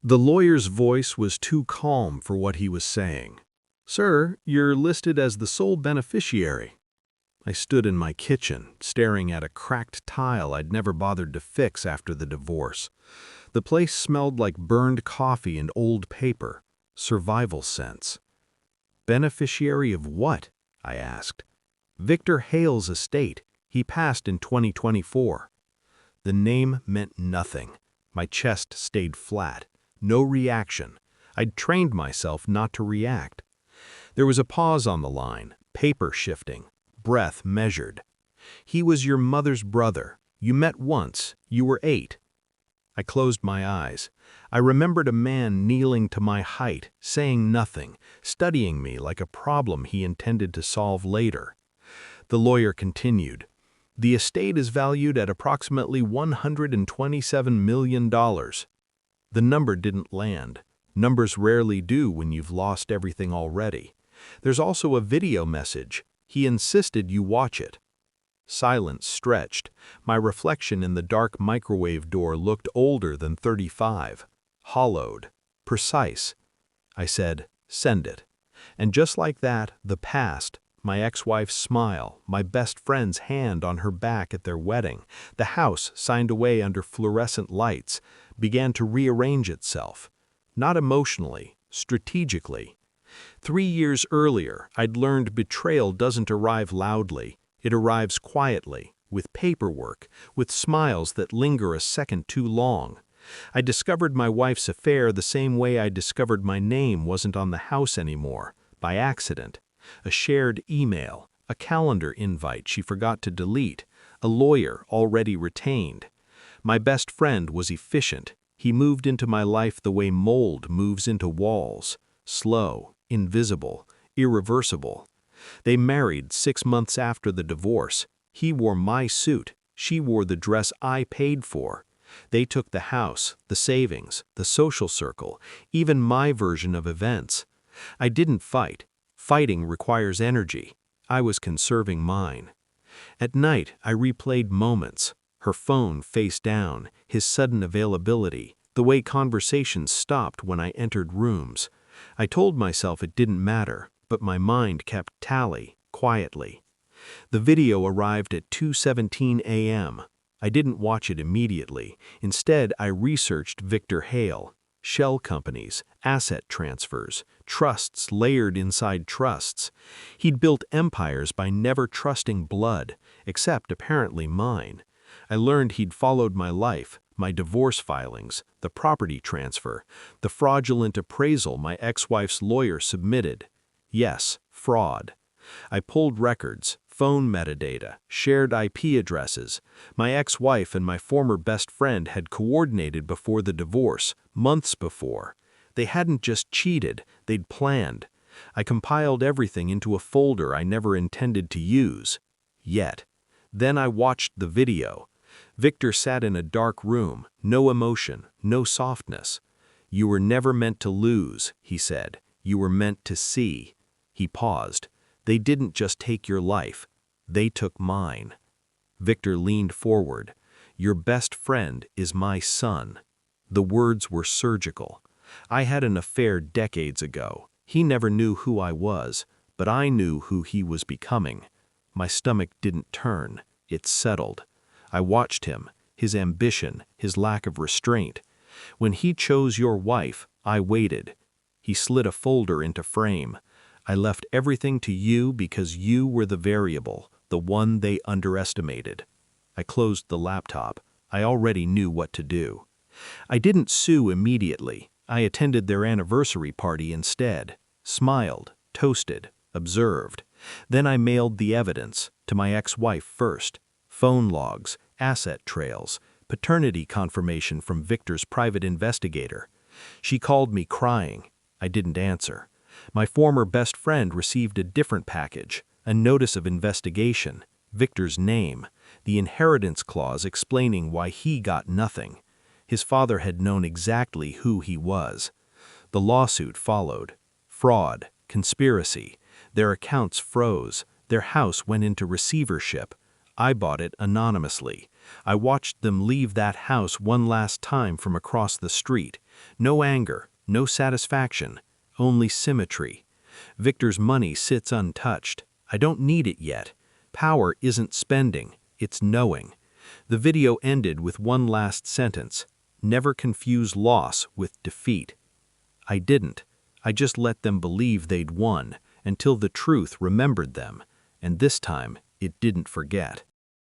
The lawyer's voice was too calm for what he was saying. "Sir, you're listed as the sole beneficiary." I stood in my kitchen, staring at a cracked tile I'd never bothered to fix after the divorce. The place smelled like burned coffee and old paper. Survival sense. "Beneficiary of what?" I asked. "Victor Hale's estate. He passed in 2024. The name meant nothing. My chest stayed flat. No reaction. I'd trained myself not to react. There was a pause on the line, paper shifting, breath measured. "He was your mother's brother. You met once. You were 8. I closed my eyes. I remembered a man kneeling to my height, saying nothing, studying me like a problem he intended to solve later. The lawyer continued. "The estate is valued at approximately $127 million. The number didn't land. Numbers rarely do when you've lost everything already. There's also a video message. He insisted you watch it." Silence stretched. My reflection in the dark microwave door looked older than 35. Hollowed. Precise. I said, "Send it." And just like that, the past, my ex-wife's smile, my best friend's hand on her back at their wedding, the house signed away under fluorescent lights, began to rearrange itself. Not emotionally, strategically. 3 years earlier, I'd learned betrayal doesn't arrive loudly. It arrives quietly, with paperwork, with smiles that linger a second too long. I discovered my wife's affair the same way I discovered my name wasn't on the house anymore, by accident. A shared email, a calendar invite she forgot to delete, a lawyer already retained. My best friend was efficient. He moved into my life the way mold moves into walls. Slow, invisible, irreversible. They married 6 months after the divorce. He wore my suit. She wore the dress I paid for. They took the house, the savings, the social circle, even my version of events. I didn't fight. Fighting requires energy. I was conserving mine. At night, I replayed moments. Her phone face down, his sudden availability, the way conversations stopped when I entered rooms. I told myself it didn't matter, but my mind kept tally, quietly. The video arrived at 2:17 a.m. I didn't watch it immediately. Instead, I researched Victor Hale. Shell companies, asset transfers, trusts layered inside trusts. He'd built empires by never trusting blood, except apparently mine. I learned he'd followed my life, my divorce filings, the property transfer, the fraudulent appraisal my ex-wife's lawyer submitted. Yes, fraud. I pulled records, phone metadata, shared IP addresses. My ex-wife and my former best friend had coordinated before the divorce, months before. They hadn't just cheated, they'd planned. I compiled everything into a folder I never intended to use. Yet. Then I watched the video. Victor sat in a dark room, no emotion, no softness. "You were never meant to lose," he said. "You were meant to see." He paused. "They didn't just take your life. They took mine." Victor leaned forward. "Your best friend is my son." The words were surgical. I had an affair decades ago. He never knew who I was, but I knew who he was becoming. My stomach didn't turn. It settled. I watched him, his ambition, his lack of restraint. When he chose your wife, I waited. He slid a folder into frame. "I left everything to you because you were the variable, the one they underestimated." I closed the laptop. I already knew what to do. I didn't sue immediately. I attended their anniversary party instead. Smiled, toasted, observed. Then I mailed the evidence, to my ex-wife first. Phone logs, asset trails, paternity confirmation from Victor's private investigator. She called me crying. I didn't answer. My former best friend received a different package, a notice of investigation, Victor's name, the inheritance clause explaining why he got nothing. His father had known exactly who he was. The lawsuit followed. Fraud, conspiracy. Their accounts froze. Their house went into receivership. I bought it anonymously. I watched them leave that house one last time from across the street. No anger, no satisfaction, only symmetry. Victor's money sits untouched. I don't need it yet. Power isn't spending, it's knowing. The video ended with one last sentence: never confuse loss with defeat. I didn't. I just let them believe they'd won, until the truth remembered them, and this time it didn't forget.